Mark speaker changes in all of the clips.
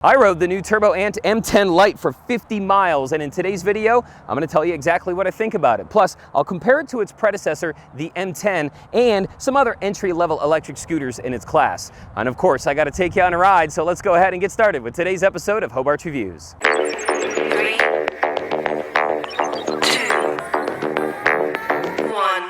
Speaker 1: I rode the new Turboant M10 Lite for 50 miles, and in today's video, I'm going to tell you exactly what I think about it. Plus, I'll compare it to its predecessor, the M10, and some other entry-level electric scooters in its class. And of course, I got to take you on a ride, so let's go ahead and get started with today's episode of Hobart Reviews.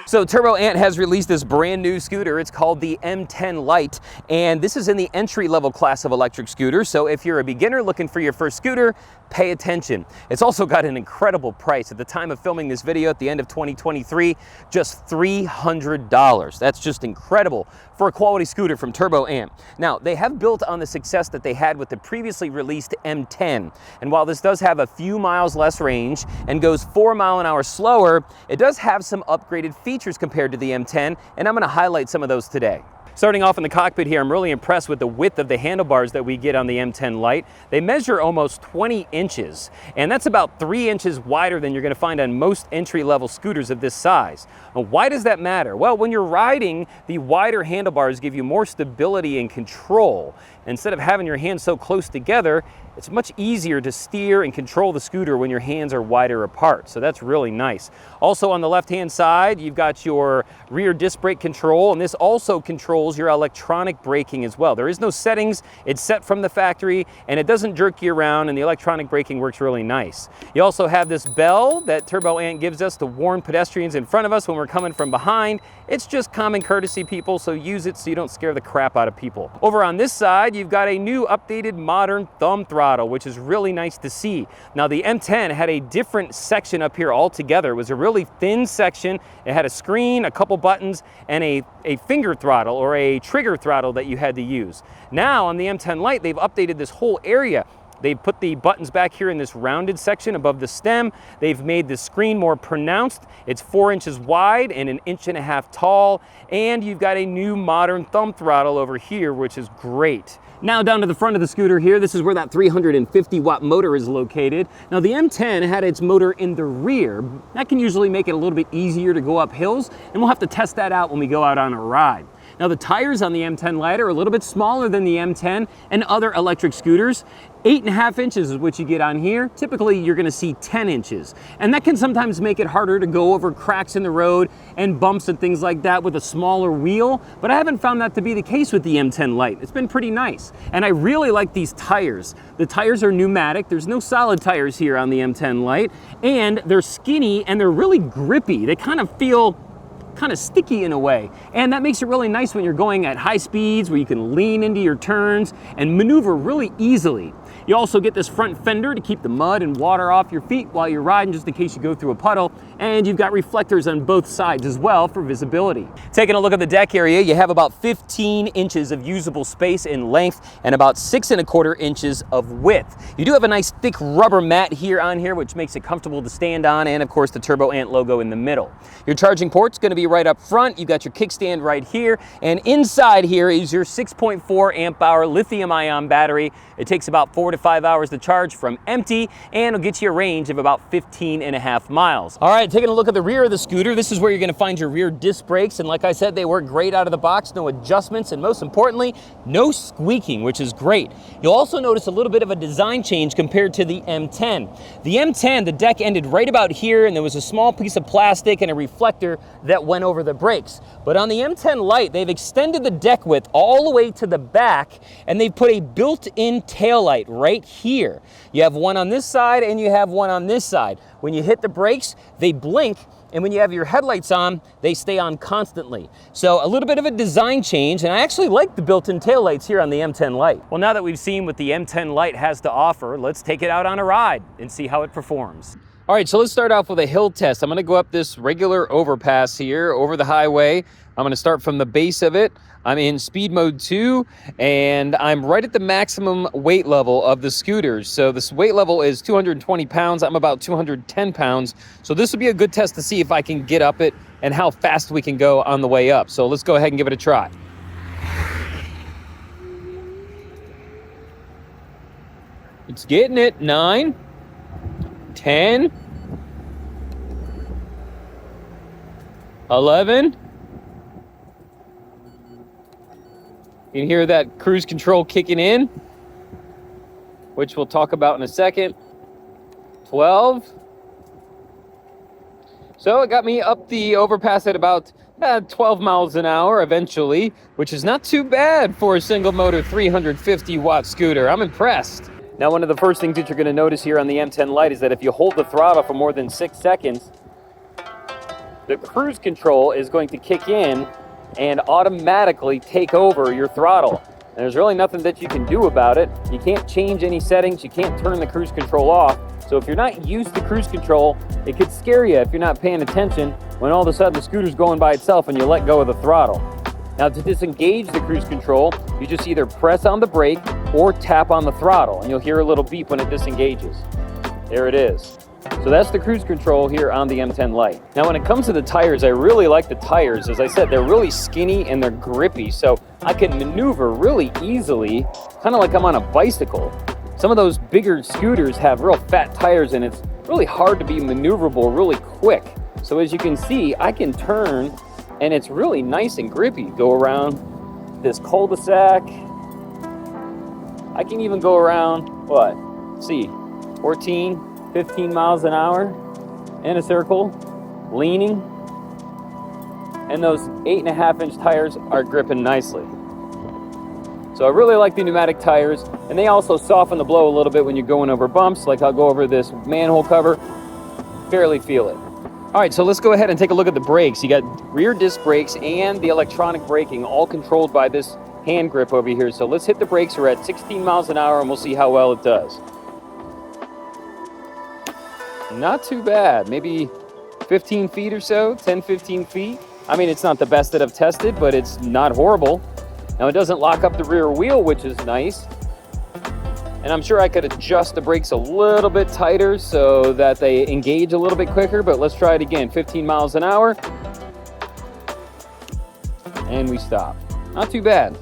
Speaker 1: So Turboant has released this brand new scooter. It's called the M10 Lite, and this is in the entry-level class of electric scooters. So if you're a beginner looking for your first scooter, pay attention. It's also got an incredible price. At the time of filming this video at the end of 2023, just $300. That's just incredible for a quality scooter from Turboant. Now, they have built on the success that they had with the previously released M10. And while this does have a few miles less range and goes 4 miles an hour slower, it does have some upgraded features compared to the M10, and I'm going to highlight some of those today. Starting off in the cockpit here, I'm really impressed with the width of the handlebars that we get on the M10 Lite. They measure almost 20 inches, and that's about 3 inches wider than you're going to find on most entry-level scooters of this size. Now, why does that matter? Well, when you're riding, the wider handlebars give you more stability and control. Instead of having your hands so close together, it's much easier to steer and control the scooter when your hands are wider apart. So that's really nice. Also on the left-hand side, you've got your rear disc brake control, and this also controls your electronic braking as well. There is no settings. It's set from the factory, and it doesn't jerk you around, and the electronic braking works really nice. You also have this bell that Turboant gives us to warn pedestrians in front of us when we're coming from behind. It's just common courtesy, people, so use it so you don't scare the crap out of people. Over on this side, you've got a new updated modern thumb throttle, which is really nice to see. Now, the M10 had a different section up here altogether. It was a really thin section. It had a screen, a couple buttons, and a finger throttle or a trigger throttle that you had to use. Now, on the M10 Lite, they've updated this whole area. They've put the buttons back here in this rounded section above the stem. They've made the screen more pronounced. It's 4 inches wide and 1.5 inches tall. And you've got a new modern thumb throttle over here, which is great. Now down to the front of the scooter here, this is where that 350 watt motor is located. Now the M10 had its motor in the rear. That can usually make it a little bit easier to go up hills, and we'll have to test that out when we go out on a ride. Now the tires on the M10 Lite are a little bit smaller than the M10 and other electric scooters. 8.5 inches is what you get on here. Typically you're gonna see 10 inches. And that can sometimes make it harder to go over cracks in the road and bumps and things like that with a smaller wheel, but I haven't found that to be the case with the M10 Lite. It's been pretty nice. And I really like these tires. The tires are pneumatic. There's no solid tires here on the M10 Lite, and they're skinny and they're really grippy. They kind of feel kind of sticky in a way, and that makes it really nice when you're going at high speeds where you can lean into your turns and maneuver really easily. You also get this front fender to keep the mud and water off your feet while you're riding, just in case you go through a puddle, and you've got reflectors on both sides as well for visibility. Taking a look at the deck area, you have about 15 inches of usable space in length and about 6.25 inches of width. You do have a nice thick rubber mat here on here, which makes it comfortable to stand on, and of course the Turboant logo in the middle. Your charging port's going to be right up front. You've got your kickstand right here, and inside here is your 6.4 amp hour lithium ion battery. It takes about 4 to 5 hours to charge from empty, and it'll get you a range of about 15.5 miles. All right, taking a look at the rear of the scooter, this is where you're going to find your rear disc brakes, and like I said, they work great out of the box, no adjustments, and most importantly, no squeaking, which is great. You'll also notice a little bit of a design change compared to the M10. The M10, the deck ended right about here, and there was a small piece of plastic and a reflector that went over the brakes. But on the M10 Lite, they've extended the deck width all the way to the back, and they've put a built-in taillight right here. You have one on this side and you have one on this side. When you hit the brakes, they blink, and when you have your headlights on, they stay on constantly. So a little bit of a design change, and I actually like the built-in taillights here on the M10 Lite. Well, now that we've seen what the M10 Lite has to offer, let's take it out on a ride and see how it performs. All right, so let's start off with a hill test. I'm gonna go up this regular overpass here over the highway. I'm gonna start from the base of it. I'm in speed mode 2, and I'm right at the maximum weight level of the scooters. So this weight level is 220 pounds. I'm about 210 pounds. So this would be a good test to see if I can get up it and how fast we can go on the way up. So let's go ahead and give it a try. It's getting it. 9, 10, 11. You can hear that cruise control kicking in. which we'll talk about in a second. 12. So it got me up the overpass at about 12 miles an hour eventually, which is not too bad for a single motor 350 watt scooter. I'm impressed. Now, one of the first things that you're going to notice here on the M10 Lite is that if you hold the throttle for more than 6 seconds, the cruise control is going to kick in and automatically take over your throttle. And there's really nothing that you can do about it. You can't change any settings. You can't turn the cruise control off. So if you're not used to cruise control, it could scare you if you're not paying attention when all of a sudden the scooter's going by itself and you let go of the throttle. Now, to disengage the cruise control, you just either press on the brake or tap on the throttle, and you'll hear a little beep when it disengages. There it is. So that's the cruise control here on the M10 Lite. Now, when it comes to the tires, I really like the tires. As I said, they're really skinny and they're grippy, so I can maneuver really easily, kind of like I'm on a bicycle. Some of those bigger scooters have real fat tires, and it's really hard to be maneuverable really quick. So as you can see, I can turn, and it's really nice and grippy. Go around this cul-de-sac. I can even go around, what? Let's see, 14, 15 miles an hour in a circle, leaning. And those 8.5-inch tires are gripping nicely. So I really like the pneumatic tires, and they also soften the blow a little bit when you're going over bumps. Like I'll go over this manhole cover, barely feel it. All right, so let's go ahead and take a look at the brakes. You got rear disc brakes and the electronic braking, all controlled by this hand grip over here. So let's hit the brakes. We're at 16 miles an hour, and we'll see how well it does. Not too bad, maybe 15 feet or so, 10, 15 feet. I mean, it's not the best that I've tested, but it's not horrible. Now, it doesn't lock up the rear wheel, which is nice. And I'm sure I could adjust the brakes a little bit tighter so that they engage a little bit quicker, but let's try it again. 15 miles an hour. And we stop. Not too bad.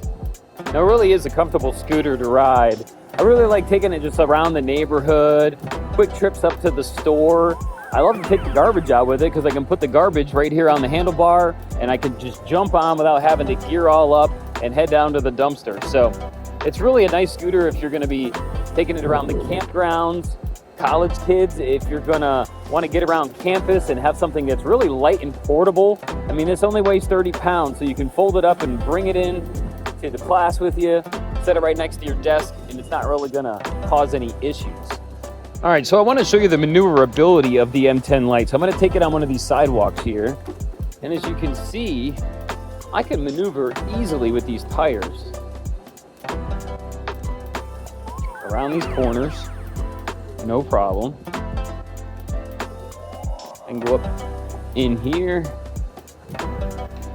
Speaker 1: Now, it really is a comfortable scooter to ride. I really like taking it just around the neighborhood, quick trips up to the store. I love to take the garbage out with it because I can put the garbage right here on the handlebar, and I can just jump on without having to gear all up and head down to the dumpster. So it's really a nice scooter if you're going to be taking it around the campgrounds, college kids, if you're going to want to get around campus and have something that's really light and portable. I mean, this only weighs 30 pounds, so you can fold it up and bring it in to the class with you, set it right next to your desk, and it's not really going to cause any issues. All right, so I want to show you the maneuverability of the M10 Lite. So I'm going to take it on one of these sidewalks here, and as you can see, I can maneuver easily with these tires around these corners, no problem. And go up in here,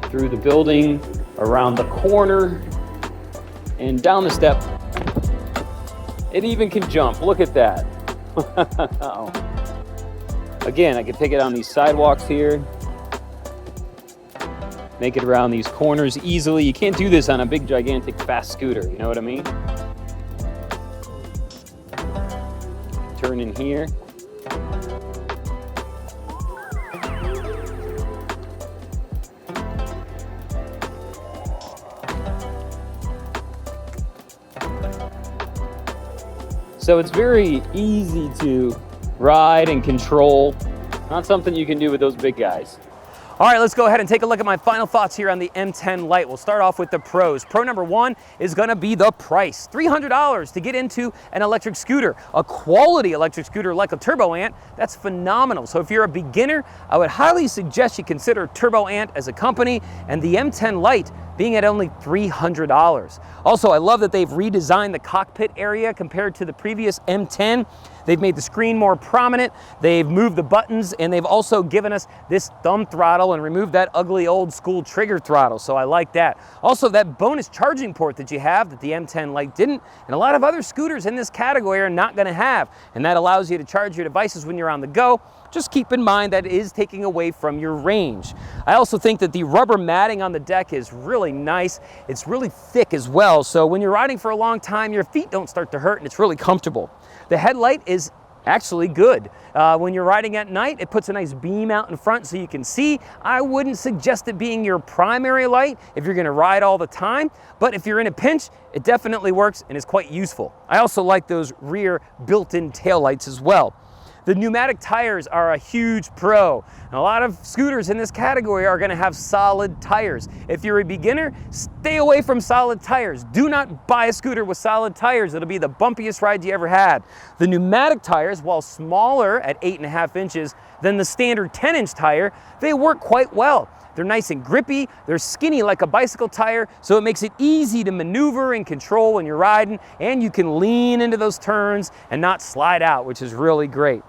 Speaker 1: through the building, around the corner, and down the step. It even can jump. Look at that. Uh-oh. Again, I can take it on these sidewalks here, make it around these corners easily. You can't do this on a big, gigantic, fast scooter, you know what I mean? Turn in here. So it's very easy to ride and control. Not something you can do with those big guys. All right, let's go ahead and take a look at my final thoughts here on the M10 Lite. We'll start off with the pros. Pro number one is gonna be the price. $300 to get into an electric scooter, a quality electric scooter like a Turboant. That's phenomenal. So if you're a beginner, I would highly suggest you consider Turboant as a company, and the M10 Lite being at only $300. Also, I love that they've redesigned the cockpit area compared to the previous M10. They've made the screen more prominent, they've moved the buttons, and they've also given us this thumb throttle and removed that ugly old school trigger throttle, so I like that. Also, that bonus charging port that you have that the M10 Lite didn't, and a lot of other scooters in this category are not gonna have, and that allows you to charge your devices when you're on the go. Just keep in mind that it is taking away from your range. I also think that the rubber matting on the deck is really nice. It's really thick as well, so when you're riding for a long time, your feet don't start to hurt and it's really comfortable. The headlight is actually good. When you're riding at night, it puts a nice beam out in front so you can see. I wouldn't suggest it being your primary light if you're gonna ride all the time, but if you're in a pinch, it definitely works and is quite useful. I also like those rear built-in taillights as well. The pneumatic tires are a huge pro. And a lot of scooters in this category are gonna have solid tires. If you're a beginner, stay away from solid tires. Do not buy a scooter with solid tires. It'll be the bumpiest ride you ever had. The pneumatic tires, while smaller at 8.5 inches than the standard 10-inch tire, they work quite well. They're nice and grippy, they're skinny like a bicycle tire, so it makes it easy to maneuver and control when you're riding, and you can lean into those turns and not slide out, which is really great.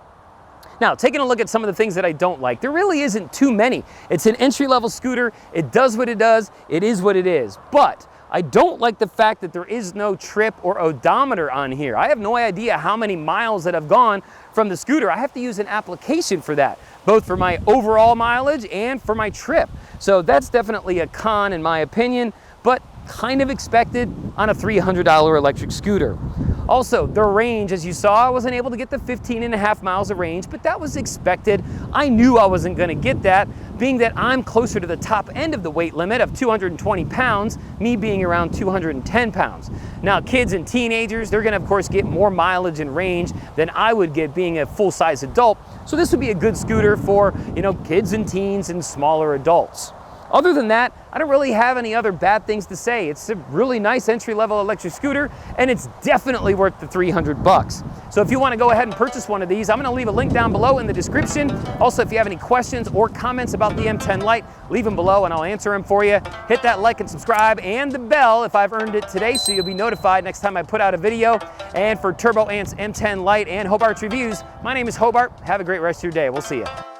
Speaker 1: Now, taking a look at some of the things that I don't like, there really isn't too many. It's an entry-level scooter, it does what it does, it is what it is. But I don't like the fact that there is no trip or odometer on here. I have no idea how many miles that have gone from the scooter. I have to use an application for that, both for my overall mileage and for my trip. So that's definitely a con in my opinion, but kind of expected on a $300 electric scooter. Also, the range, as you saw, I wasn't able to get the 15.5 miles of range, but that was expected. I knew I wasn't gonna get that, being that I'm closer to the top end of the weight limit of 220 pounds, me being around 210 pounds. Now, kids and teenagers, they're gonna, of course, get more mileage and range than I would get being a full-size adult, so this would be a good scooter for, kids and teens and smaller adults. Other than that, I don't really have any other bad things to say. It's a really nice entry-level electric scooter, and it's definitely worth the 300 bucks. So if you want to go ahead and purchase one of these, I'm going to leave a link down below in the description. Also, if you have any questions or comments about the M10 Lite, leave them below and I'll answer them for you. Hit that like and subscribe and the bell if I've earned it today, so you'll be notified next time I put out a video. And for Turboant's M10 Lite and Hobart's reviews, my name is Hobart. Have a great rest of your day. We'll see you.